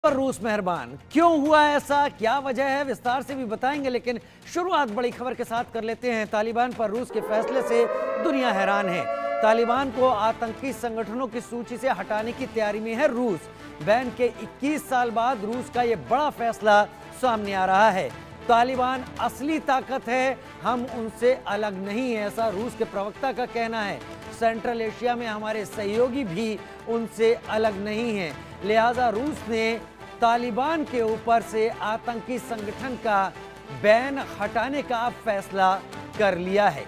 पर रूस मेहरबान क्यों हुआ ऐसा, क्या वजह है, विस्तार से भी बताएंगे। लेकिन शुरुआत बड़ी खबर के साथ कर लेते हैं। तालिबान पर रूस के फैसले से दुनिया हैरान है। तालिबान को आतंकी संगठनों की सूची से हटाने की तैयारी में है रूस। बैन के 21 साल बाद रूस का यह बड़ा फैसला सामने आ रहा है। तालिबान असली ताकत है, हम उनसे अलग नहीं है, ऐसा रूस के प्रवक्ता का कहना है। सेंट्रल एशिया में हमारे सहयोगी भी उनसे अलग नहीं हैं, लिहाजा रूस ने तालिबान के ऊपर से आतंकी संगठन का बैन हटाने का फैसला कर लिया है।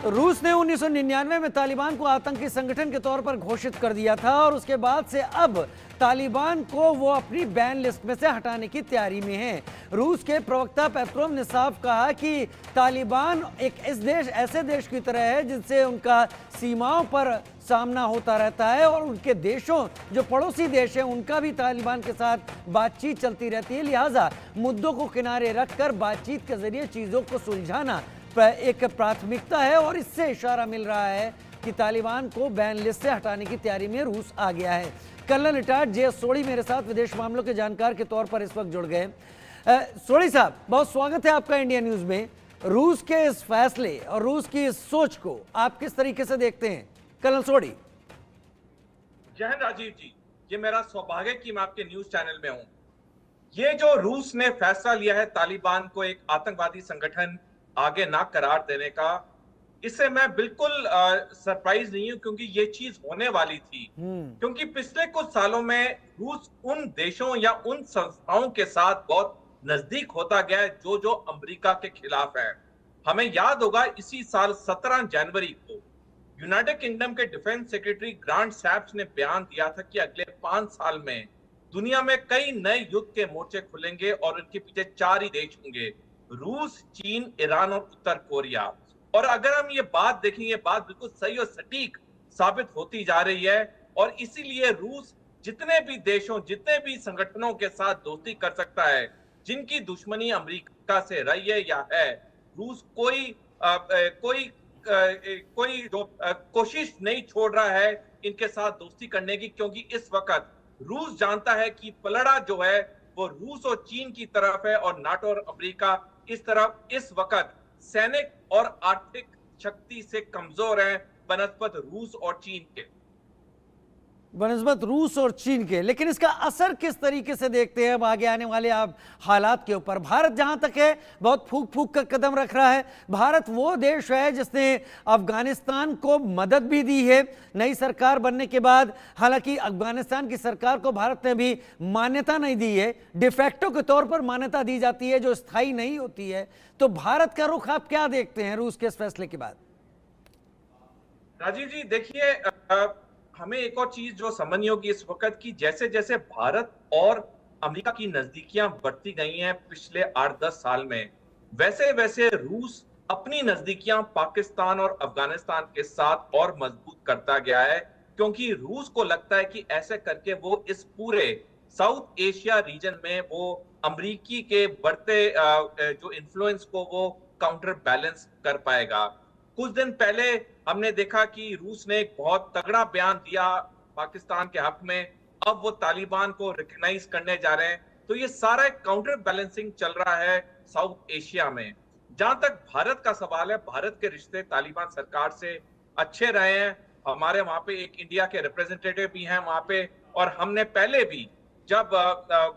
रूस ने 1999 में तालिबान को आतंकी संगठन के तौर पर घोषित कर दिया था और उसके बाद से अब तालिबान को वो अपनी बैन लिस्ट में से हटाने की तैयारी में है। रूस के प्रवक्ता पेट्रोव ने साफ कहा कि तालिबान एक ऐसे देश की तरह है जिनसे उनका सीमाओं पर सामना होता रहता है और उनके देशों जो पड़ोसी देश हैं उनका भी तालिबान के साथ बातचीत चलती रहती है। लिहाजा मुद्दों को किनारे रखकर बातचीत के जरिए चीज़ों को सुलझाना एक प्राथमिकता है और इससे इशारा मिल रहा है कि तालिबान को बैन लिस्ट से हटाने की तैयारी में रूस आ गया है। कर्नल रिटायर्ड जे सोढ़ी मेरे साथ विदेश मामलों के जानकार के तौर पर इस वक्त जुड़ गए। सोढ़ी साहब, बहुत स्वागत है आपका इंडिया न्यूज में। रूस के इस फैसले और रूस की इस सोच को आप किस तरीके से देखते हैं? कर्नल सोढ़ी। जय हिंद राजीव जी, ये मेरा सौभाग्य कि मैं आपके न्यूज चैनल में हूं। ये जो रूस ने फैसला लिया है तालिबान को एक आतंकवादी संगठन आगे ना करार देने का, इससे मैं बिल्कुल सरप्राइज नहीं हूं, क्योंकि ये चीज होने वाली थी। क्योंकि पिछले कुछ सालों में रूस उन देशों या उन संस्थाओं के साथ बहुत नजदीक होता गया है जो जो अमेरिका के खिलाफ है। हमें याद होगा इसी साल 17 जनवरी को यूनाइटेड किंगडम के डिफेंस सेक्रेटरी ग्रांट सैप्स ने बयान दिया था कि अगले 5 साल में दुनिया में कई नए युद्ध के मोर्चे खुलेंगे और उनके पीछे 4 ही देश होंगे, रूस, चीन, ईरान और उत्तर कोरिया। और अगर हम ये बात देखें, ये बात बिल्कुल सही और सटीक साबित होती जा रही है। और इसीलिए रूस जितने भी देशों, जितने भी संगठनों के साथ दोस्ती कर सकता है, जिनकी दुश्मनी अमेरिका से रही है या है, रूस कोई कोशिश नहीं छोड़ रहा है इनके साथ दोस्ती करने की। क्योंकि इस वक्त रूस जानता है कि पलड़ा जो है वो रूस और चीन की तरफ है और नाटो और अमेरिका इस तरफ इस वक्त सैनिक और आर्थिक शक्ति से कमजोर है बनस्पत रूस और चीन के। बनस्बत रूस और चीन के। लेकिन इसका असर किस तरीके से देखते हैं अब आगे आने वाले आप हालात के ऊपर? भारत जहां तक है बहुत फूक फूक कर कदम रख रहा है। भारत वो देश है जिसने अफगानिस्तान को मदद भी दी है नई सरकार बनने के बाद। हालांकि अफगानिस्तान की सरकार को भारत ने भी मान्यता नहीं दी है, डिफेक्टो के तौर पर मान्यता दी जाती है जो स्थायी नहीं होती है। तो भारत का रुख आप क्या देखते हैं रूस के इस फैसले के बाद? राजीव जी देखिए, हमें एक और चीज जो समझनी होगी इस वक्त की, जैसे जैसे भारत और अमेरिका की नजदीकियां बढ़ती गई हैं पिछले 8-10 साल में, वैसे वैसे रूस अपनी नजदीकियां पाकिस्तान और अफगानिस्तान के साथ और मजबूत करता गया है। क्योंकि रूस को लगता है कि ऐसे करके वो इस पूरे साउथ एशिया रीजन में वो अमेरिकी के बढ़ते जो इन्फ्लुएंस को वो काउंटर बैलेंस कर पाएगा। कुछ दिन पहले हमने देखा कि रूस ने एक बहुत तगड़ा बयान दिया पाकिस्तान के हक में, अब वो तालिबान को रिकॉग्नाइज करने जा रहे हैं। तो ये सारा एक काउंटर बैलेंसिंग चल रहा है साउथ एशिया में। जहां तक भारत का सवाल है, भारत के रिश्ते तालिबान सरकार से अच्छे रहे हैं। हमारे वहां पे एक इंडिया के रिप्रेजेंटेटिव भी हैं वहां पे, और हमने पहले भी जब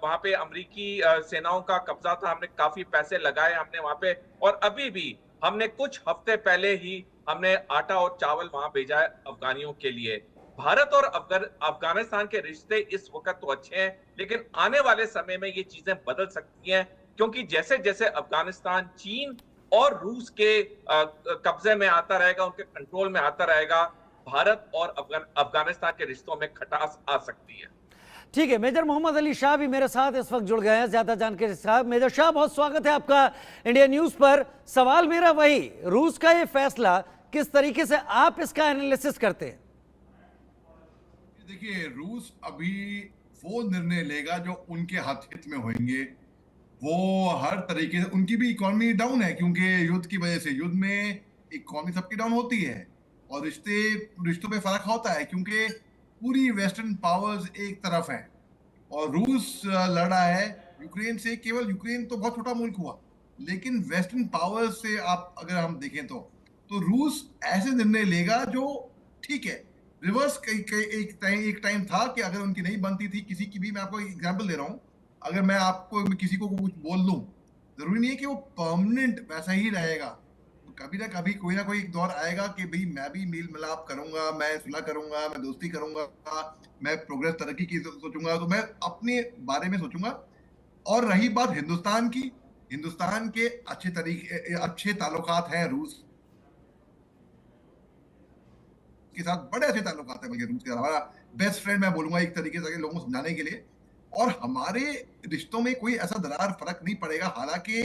वहां पे अमेरिकी सेनाओं का कब्जा था, हमने काफी पैसे लगाए हमने वहां पे। और अभी भी हमने कुछ हफ्ते पहले ही हमने आटा और चावल वहां भेजा है अफगानियों के लिए। भारत और अफगानिस्तान के रिश्ते इस वक्त तो अच्छे हैं, लेकिन आने वाले समय में ये चीजें बदल सकती हैं। क्योंकि जैसे जैसे अफगानिस्तान चीन और रूस के कब्जे में आता रहेगा, उनके कंट्रोल में आता रहेगा, भारत और अफगानिस्तान के रिश्तों में खटास आ सकती है। ठीक है, मेजर मोहम्मद अली शाह भी मेरे साथ इस वक्त जुड़ गए हैं ज्यादा जानकारी के साथ। मेजर शाह, बहुत स्वागत है आपका इंडिया न्यूज पर। सवाल मेरा वही, रूस का ये फैसला किस तरीके से आप इसका एनालिसिस करते हैं? देखिए, रूस अभी वो निर्णय लेगा जो उनके हित में होंगे, वो हर तरीके से उनकी भी इकोनॉमी डाउन है, क्योंकि युद्ध की वजह से, युद्ध में इकोनॉमी सबकी डाउन होती है और रिश्तों पे फर्क होता है, क्योंकि पूरी वेस्टर्न पावर्स एक तरफ है और रूस लड़ रहा है यूक्रेन से। केवल यूक्रेन तो बहुत छोटा मुल्क हुआ, लेकिन वेस्टर्न पावर्स से आप अगर हम देखें तो रूस ऐसे निर्णय लेगा जो ठीक है। रिवर्स एक टाइम था कि अगर उनकी नहीं बनती थी किसी की भी, मैं आपको एग्जांपल दे रहा हूं, अगर मैं आपको किसी को कुछ बोल दूं, जरूरी नहीं है कि वो परमानेंट वैसा ही रहेगा। कभी ना कभी कोई ना कोई एक दौर आएगा कि भाई मैं भी मेल मिलाप करूंगा, मैं सुलह करूंगा, मैं दोस्ती करूंगा, मैं प्रोग्रेस तरक्की की सोचूंगा, तो मैं अपने बारे में सोचूंगा। और रही बात हिंदुस्तान की, हिंदुस्तान के अच्छे ताल्लुकात हैं रूस के साथ, बड़े अच्छे ताल्लुकात हैं, बल्कि रूस के साथ हमारा बेस्ट फ्रेंड मैं बोलूंगा एक तरीके से लोगों को समझाने के लिए। और हमारे रिश्तों में कोई ऐसा दरार फर्क नहीं पड़ेगा। हालांकि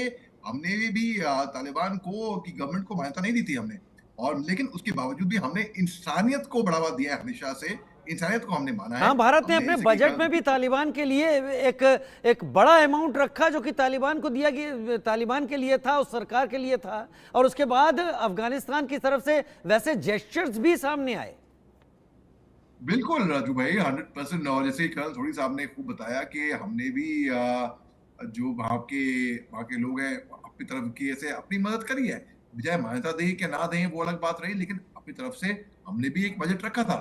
हमने भी तालिबान को की गवर्नमेंट को मान्यता नहीं दी थी हमने, और लेकिन उसके बावजूद भी हमने इंसानियत को बढ़ावा दिया है, हमेशा से इंसानियत को हमने माना है। हाँ, भारत ने हमने अपने जैसे कि बजट में भी तालिबान के लिए एक एक बड़ा अमाउंट रखा, जो कि तालिबान को दिया गया, तालिबान के लिए था, उस सरकार के लिए था। और उसके बाद अफगानिस्तान की तरफ से वैसे जेस्चर्स भी सामने आए। बिल्कुल राजू भाई, 100%। और जैसे कल थोड़ी साहब ने खूब बताया कि हमने भी जो वहाँ के लोग हैं अपनी तरफ की ऐसे अपनी मदद करी है। बजाय मान्यता दें कि ना दें वो अलग बात रही, लेकिन अपनी तरफ से हमने भी एक बजट रखा था।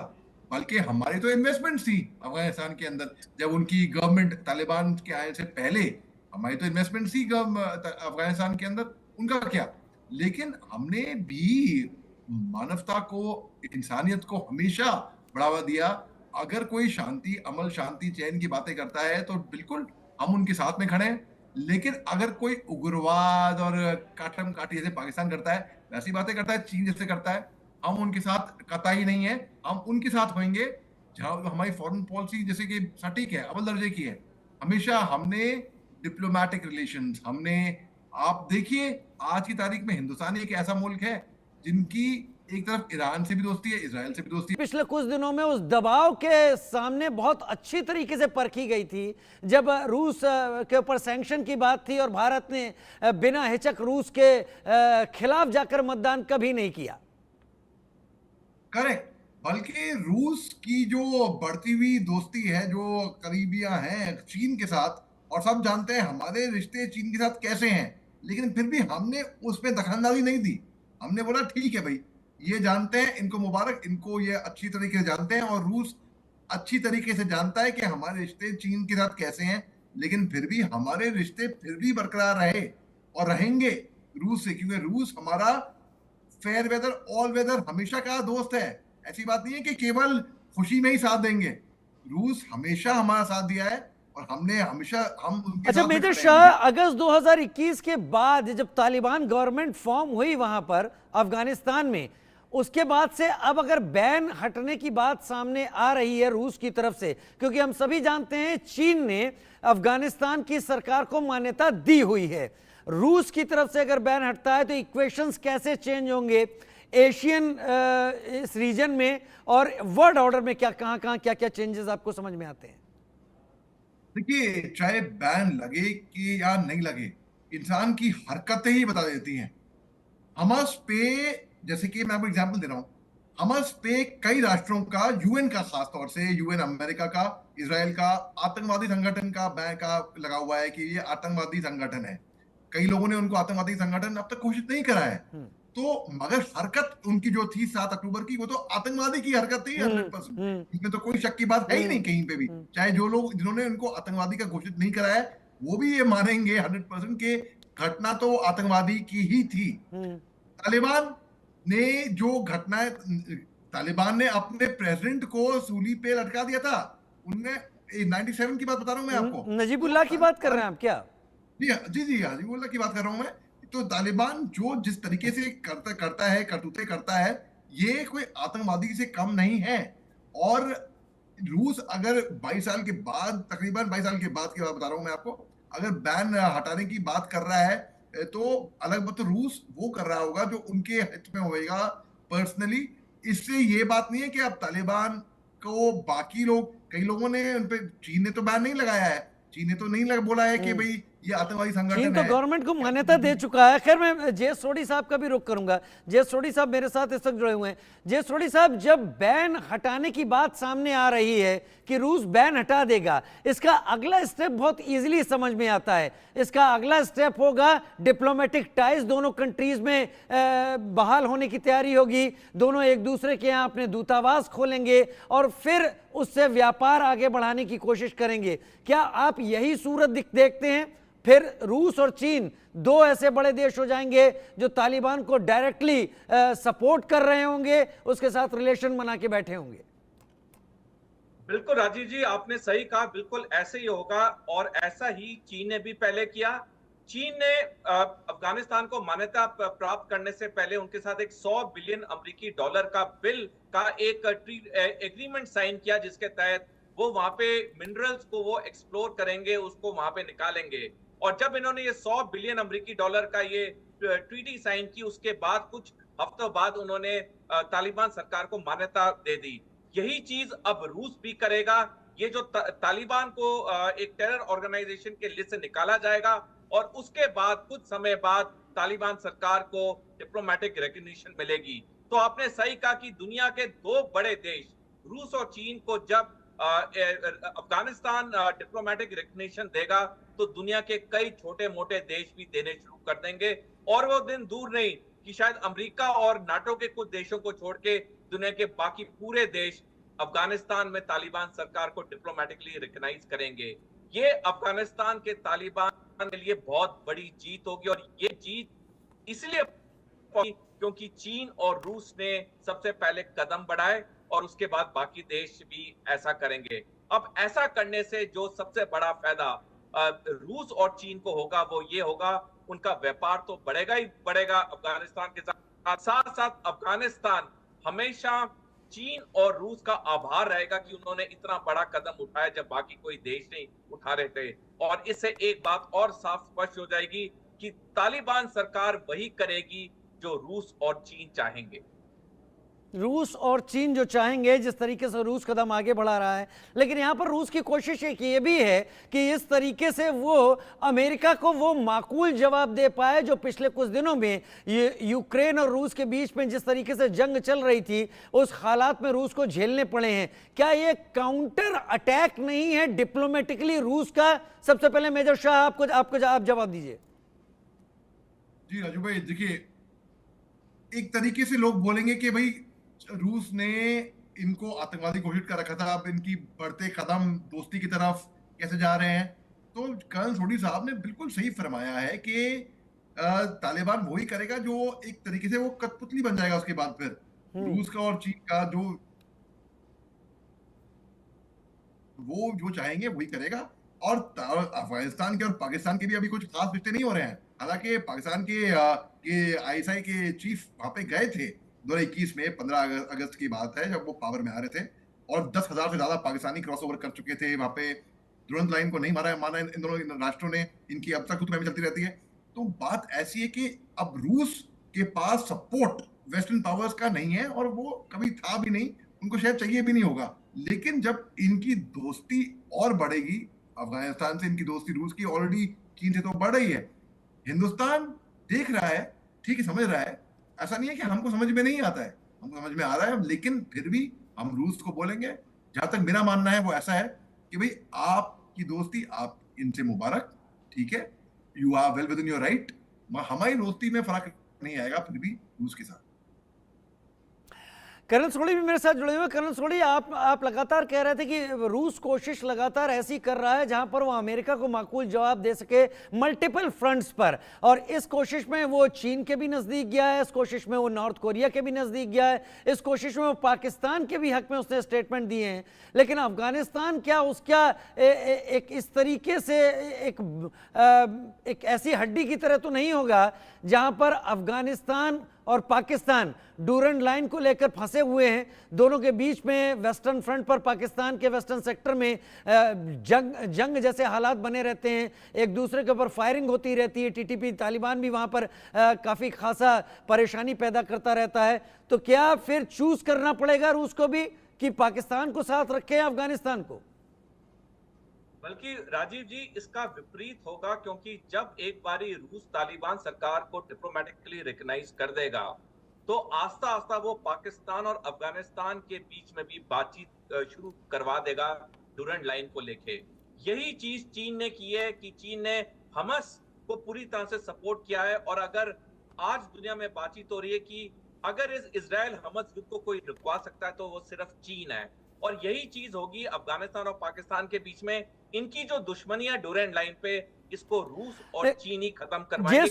बल्कि हमारी तो इन्वेस्टमेंट थी अफगानिस्तान के अंदर, जब उनकी गवर्नमेंट तालिबान के आने से पहले हमारी तो इन्वेस्टमेंट थी अफगानिस्तान के अंदर। उनका क्या, लेकिन हमने भी मानवता को, इंसानियत को हमेशा बढ़ावा दिया। अगर कोई शांति, अमल, शांति, चैन की बातें करता है तो बिल्कुल हम उनके साथ में खड़े हैं। लेकिन अगर कोई उग्रवाद और काटम काटी जैसे पाकिस्तान करता है, वैसी बातें करता है, चीन जैसे करता है, हम उनके साथ कतई नहीं है। हम उनके साथ होंगे जहां हमारी फॉरेन पॉलिसी जैसे कि सटीक है, अव्वल दर्जे की है। हमेशा हमने डिप्लोमेटिक रिलेशंस हमने, आप देखिए आज की तारीख में हिंदुस्तान एक ऐसा मुल्क है जिनकी एक तरफ ईरान से भी दोस्ती है, इजराइल से भी दोस्ती है। पिछले कुछ दिनों में उस दबाव के सामने बहुत अच्छी तरीके से परखी गई थी, जब रूस के ऊपर सैंक्शन की बात थी और भारत ने बिना हिचक रूस के खिलाफ जाकर मतदान कभी नहीं किया। करेक्ट। बल्कि रूस की जो बढ़ती हुई दोस्ती है, जो करीबियां हैं चीन के साथ, और सब जानते हैं हमारे रिश्ते चीन के साथ कैसे हैं, लेकिन फिर भी हमने उसमें दखलंदाजी नहीं दी। हमने बोला ठीक है भाई, ये जानते हैं, इनको मुबारक, इनको ये अच्छी तरीके से जानते हैं, और रूस अच्छी तरीके से जानता है कि हमारे रिश्ते चीन के साथ कैसे हैं। लेकिन फिर भी हमारे रिश्ते फिर भी बरकरार रहे और रहेंगे रूस से, क्योंकि रूस हमारा फेयर वेदर ऑल वेदर हमेशा का दोस्त है। ऐसी बात नहीं है कि केवल खुशी में ही साथ देंगे। रूस हमेशा हमारा साथ दिया है और हमने हमेशा, हम उनके अच्छा साथ में मेजर खड़े शाह, हैं। अगस्त 2021 के बाद जब तालिबान गवर्नमेंट फॉर्म हुई वहां पर अफगानिस्तान में, उसके बाद से अब अगर बैन हटने की बात सामने आ रही है रूस की तरफ से, क्योंकि हम सभी जानते हैं चीन ने अफगानिस्तान की सरकार को मान्यता दी हुई है, रूस की तरफ से अगर बैन हटता है तो इक्वेशंस कैसे चेंज होंगे एशियन इस रीजन में, और वर्ल्ड ऑर्डर में क्या, कहां क्या क्या चेंजेस आपको समझ में आते हैं? देखिए, चाहे बैन लगे कि या नहीं लगे, इंसान की हरकतें ही बता देती हैं। हमास पे, जैसे कि मैं आपको एग्जांपल दे रहा हूं, हमास पे कई राष्ट्रों का, यूएन का, खास तौर से यूएन, अमेरिका का, इजराइल का, आतंकवादी संगठन का बैन का लगा हुआ है कि ये आतंकवादी संगठन है। कई लोगों ने उनको आतंकवादी संगठन अब तक घोषित नहीं करा है। तो मगर हरकत उनकी जो थी 7 अक्टूबर की, वो तो आतंकवादी की हरकत थी 100%। इसमें तो कोई शक की बात है ही नहीं कहीं पे भी। चाहे जो लोग जिन्होंने उनको आतंकवादी का घोषित नहीं कराया है, वो भी ये मानेंगे 100% के घटना तो आतंकवादी की ही थी। तालिबान ने जो घटनाएं, तालिबान ने अपने प्रेसिडेंट को सूली पे लटका दिया था। उनने 97 की बात बता रहा हूं मैं आपको। नजीबुल्लाह की बात कर रहे हैं आप क्या? जी जी, हाजीबुल्लाह की बात कर रहा हूं मैं। तो तालिबान जो जिस तरीके से करता है, करतूतें करता है, ये कोई आतंकवादी से कम नहीं है। और रूस अगर 22 साल के बाद, तकरीबन 22 साल के बाद की बात बता रहा हूं मैं आपको, अगर बैन हटाने की बात कर रहा है, तो अलग बात, तो रूस वो कर रहा होगा जो उनके हित में होएगा पर्सनली। इससे ये बात नहीं है कि अब तालिबान को बाकी लोग, कई लोगों ने उन पे, चीन ने तो बैन नहीं लगाया है, चीन ने तो नहीं बोला है कि भाई ये आतंकवादी चीन संगठन तो है। गवर्नमेंट को मान्यता दे चुका है। खैर, मैं जे सोडी साहब का भी रुख करूंगा। जे सोडी साहब मेरे साथ इस वक्त जुड़े हुए हैं। जे सोडी साहब, जब बैन हटाने की बात सामने आ रही है कि रूस बैन हटा देगा, इसका अगला स्टेप बहुत इजीली समझ में आता है। इसका अगला स्टेप होगा डिप्लोमेटिक टाइज दोनों कंट्रीज में बहाल होने की तैयारी होगी। दोनों एक दूसरे के यहाँ अपने दूतावास खोलेंगे और फिर उससे व्यापार आगे बढ़ाने की कोशिश करेंगे। क्या आप यही सूरत देखते हैं? फिर रूस और चीन दो ऐसे बड़े देश हो जाएंगे जो तालिबान को डायरेक्टली सपोर्ट कर रहे होंगे, उसके साथ रिलेशन बना के बैठे होंगे। बिल्कुल राजीव जी, आपने सही कहा, बिल्कुल ऐसे ही होगा। और ऐसा ही चीन ने भी पहले किया। चीन ने अफगानिस्तान को मान्यता प्राप्त करने से पहले उनके साथ एक 100 बिलियन अमेरिकी डॉलर का बिल का एक एग्रीमेंट साइन किया, जिसके तहत वो वहां पे मिनरल्स को वो एक्सप्लोर करेंगे, उसको वहां पे निकालेंगे। और जब इन्होंने ये 100 बिलियन अमेरिकी डॉलर का ये ट्रीटी साइन की, उसके बाद कुछ हफ्तों बाद उन्होंने तालिबान सरकार को मान्यता दे दी। यही चीज अब रूस भी करेगा। ये जो तालिबान को एक टेरर ऑर्गेनाइजेशन के लिस्ट से निकाला जाएगा और उसके बाद कुछ समय बाद तालिबान सरकार को डिप्लोमेटिक रिकॉग्निशन मिलेगी। तो आपने सही कहा कि दुनिया के दो बड़े देश रूस और चीन को जब अफगानिस्तान डिप्लोमेटिक रिकॉग्निशन देगा तो दुनिया के कई छोटे मोटे देश भी देने शुरू कर देंगे। और वो दिन दूर नहीं कि शायद अमेरिका और नाटो के कुछ देशों को छोड़ के दुनिया के बाकी पूरे देश अफगानिस्तान में तालिबान सरकार को डिप्लोमेटिकली रिकॉग्नाइज करेंगे। ये अफगानिस्तान के तालिबान के लिए बहुत बड़ी जीत होगी। और ये जीत इसलिए क्योंकि चीन और रूस ने सबसे पहले कदम बढ़ाए और उसके बाद बाकी देश भी ऐसा करेंगे। अब ऐसा करने से जो सबसे बड़ा फायदा रूस और चीन को होगा वो ये होगा, उनका व्यापार तो बढ़ेगा ही बढ़ेगा अफगानिस्तान के साथ। साथ साथ अफगानिस्तान हमेशा चीन और रूस का आभार रहेगा कि उन्होंने इतना बड़ा कदम उठाया जब बाकी कोई देश नहीं उठा रहे थे। और इससे एक बात और साफ स्पष्ट हो जाएगी कि तालिबान सरकार वही करेगी जो रूस और चीन चाहेंगे। रूस और चीन जो चाहेंगे, जिस तरीके से रूस कदम आगे बढ़ा रहा है। लेकिन यहाँ पर रूस की कोशिश एक ये भी है कि इस तरीके से वो अमेरिका को वो माकूल जवाब दे पाए जो पिछले कुछ दिनों में ये यूक्रेन और रूस के बीच में जिस तरीके से जंग चल रही थी, उस हालात में रूस को झेलने पड़े हैं। क्या ये काउंटर अटैक नहीं है डिप्लोमेटिकली रूस का? सबसे पहले मेजर शाह आप जवाब दीजिए। जी राजू भाई, देखिए, एक तरीके से लोग बोलेंगे कि भाई रूस ने इनको आतंकवादी घोषित कर रखा था, अब इनकी बढ़ते कदम दोस्ती की तरफ कैसे जा रहे हैं। तो कर्नल सोडी साहब ने बिल्कुल सही फरमाया है कि तालिबान वही करेगा जो एक तरीके से वो कठपुतली बन जाएगा उसके बाद फिर रूस का और चीन का, जो चाहेंगे वही करेगा। और अफगानिस्तान के और पाकिस्तान के भी अभी कुछ खास रिश्ते नहीं हो रहे हैं। हालांकि पाकिस्तान के आईएसआई के चीफ वहां पे गए थे 2021 में, 15 अगस्त की बात है जब वो पावर में आ रहे थे, और 10,000 से ज्यादा पाकिस्तानी क्रॉस ओवर कर चुके थे वहां पे। दुरंत लाइन को नहीं माना इन दोनों राष्ट्रों ने, इनकी अब तक खुद चलती रहती है। तो बात ऐसी है कि अब रूस के पास सपोर्ट वेस्टर्न पावर्स का नहीं है और वो कभी था भी नहीं, उनको शायद चाहिए भी नहीं होगा। लेकिन जब इनकी दोस्ती और बढ़ेगी, अफगानिस्तान से इनकी दोस्ती रूस की ऑलरेडी चीन से तो बढ़ रही है, हिंदुस्तान देख रहा है, ठीक है, समझ रहा है। ऐसा नहीं है कि हमको समझ में नहीं आता है, हमको समझ में आ रहा है, लेकिन फिर भी हम रूस को बोलेंगे। जहां तक मेरा मानना है वो ऐसा है कि भाई आपकी दोस्ती, आप इनसे मुबारक, ठीक है, you are well within your right, हमारी दोस्ती में फर्क नहीं आएगा फिर भी रूस के साथ। कर्नल सोडी भी मेरे साथ जुड़े हुए। कर्नल सोडी, आप लगातार कह रहे थे कि रूस कोशिश लगातार ऐसी कर रहा है जहां पर वो अमेरिका को माकूल जवाब दे सके मल्टीपल फ्रंट्स पर, और इस कोशिश में वो चीन के भी नजदीक गया है, इस कोशिश में वो नॉर्थ कोरिया के भी नजदीक गया है, इस कोशिश में वो पाकिस्तान के भी हक में उसने स्टेटमेंट दिए हैं। लेकिन अफगानिस्तान क्या उसका एक इस तरीके से एक ऐसी हड्डी की तरह तो नहीं होगा जहां पर अफगानिस्तान और पाकिस्तान डूरंड लाइन को लेकर फंसे हुए हैं। दोनों के बीच में वेस्टर्न फ्रंट पर, पाकिस्तान के वेस्टर्न सेक्टर में जंग जैसे हालात बने रहते हैं, एक दूसरे के ऊपर फायरिंग होती रहती है। टीटीपी तालिबान भी वहां पर काफी खासा परेशानी पैदा करता रहता है। तो क्या फिर चूज करना पड़ेगा रूस को भी कि पाकिस्तान को साथ रखे अफगानिस्तान को? बल्कि राजीव जी इसका विपरीत होगा, क्योंकि जब एक बारी रूस तालिबान सरकार को डिप्लोमेटिकली रिकॉग्नाइज कर देगा तो आस्ता आस्ता वो पाकिस्तान और अफगानिस्तान के बीच में भी बातचीत शुरू करवा देगा डूरेंट लाइन को लेके। यही चीज चीन ने की है कि चीन ने हमस को पूरी तरह से सपोर्ट किया है। और अगर आज दुनिया में बातचीत हो रही है कि अगर इस इजराइल हमस युद्ध को कोई रुकवा सकता है तो वो सिर्फ चीन है। और यही चीज होगी अफगानिस्तान और पाकिस्तान के बीच में। इनकी जो दुश्मनी है डूरेंट लाइन पे, इसको रूस और चीन ही खत्म करवाएंगे। जे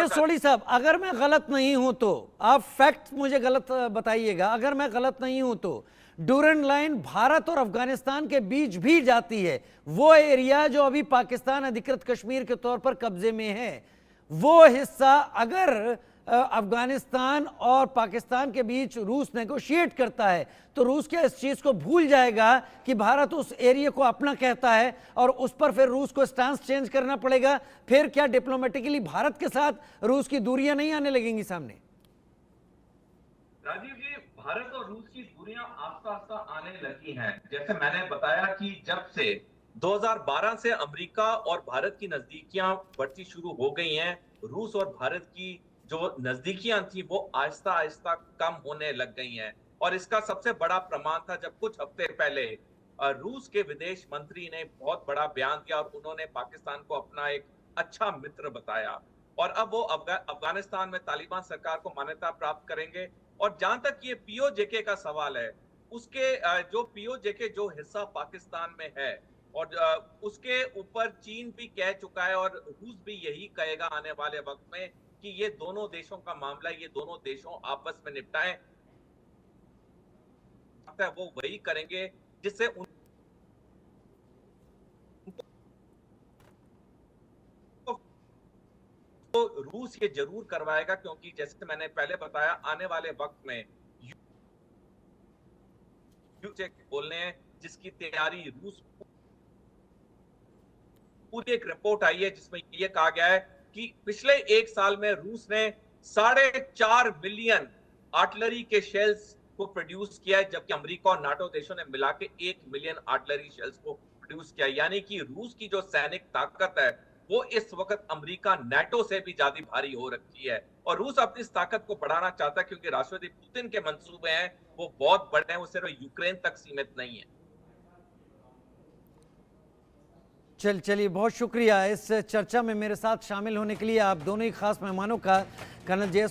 सोढ़ी साहब, अगर मैं गलत नहीं हूं तो आप फैक्ट मुझे गलत बताइएगा, अगर मैं गलत नहीं हूं तो डूरेंट लाइन भारत और अफगानिस्तान के बीच भी जाती है। वो एरिया जो अभी पाकिस्तान अधिकृत कश्मीर के तौर पर कब्जे में है, वो हिस्सा अगर अफगानिस्तान और पाकिस्तान के बीच रूस नेगोशिएट करता है तो रूस क्या इस चीज को भूल जाएगा कि भारत उस एरिया को अपना कहता है और उस पर फिर रूस को स्टांस चेंज करना पड़ेगा? फिर क्या डिप्लोमेटिकली भारत के साथ रूस की दूरियां नहीं आने लगेंगी सामने? राजीव जी, भारत और रूस की दूरियां आस्ता आस्ता आने लगी हैं। जैसे मैंने बताया कि जब से 2012 से अमेरिका और भारत की नजदीकियां बढ़ती शुरू हो गई हैं, रूस और भारत की जो नजदीकियां थी वो आहिस्ता आहिस्ता कम होने लग गई हैं। और इसका सबसे बड़ा प्रमाण था जब कुछ हफ्ते पहले रूस के विदेश मंत्री ने बहुत बड़ा बयान दिया और उन्होंने पाकिस्तान को अपना एक अच्छा मित्र बताया। और अब वो अफगानिस्तान में तालिबान सरकार को मान्यता प्राप्त करेंगे। और जहां तक ये पीओजेके का सवाल है, उसके जो पीओजेके जो हिस्सा पाकिस्तान में है और उसके ऊपर चीन भी कह चुका है और रूस भी यही कहेगा आने वाले वक्त में कि ये दोनों देशों का मामला, ये दोनों देशों आपस में निपटाएं। वो वही करेंगे जिससे तो रूस ये जरूर करवाएगा, क्योंकि जैसे मैंने पहले बताया आने वाले वक्त में बोलने हैं जिसकी तैयारी रूस, पूरी एक रिपोर्ट आई है जिसमें ये कहा गया है कि पिछले एक साल में रूस ने 4.5 मिलियन आर्टिलरी के शेल्स को प्रोड्यूस किया है, जबकि अमेरिका और नाटो देशों ने मिला के 1 मिलियन आर्टिलरी शेल्स को प्रोड्यूस किया। यानी कि रूस की जो सैनिक ताकत है वो इस वक्त अमेरिका नाटो से भी ज्यादा भारी हो रखी है। और रूस अपनी इस ताकत को बढ़ाना चाहता है क्योंकि राष्ट्रपति पुतिन के मंसूबे हैं वो बहुत बड़े हैं, वो सिर्फ यूक्रेन तक सीमित नहीं है। चलिए, बहुत शुक्रिया इस चर्चा में मेरे साथ शामिल होने के लिए आप दोनों ही खास मेहमानों का। कर्नल जे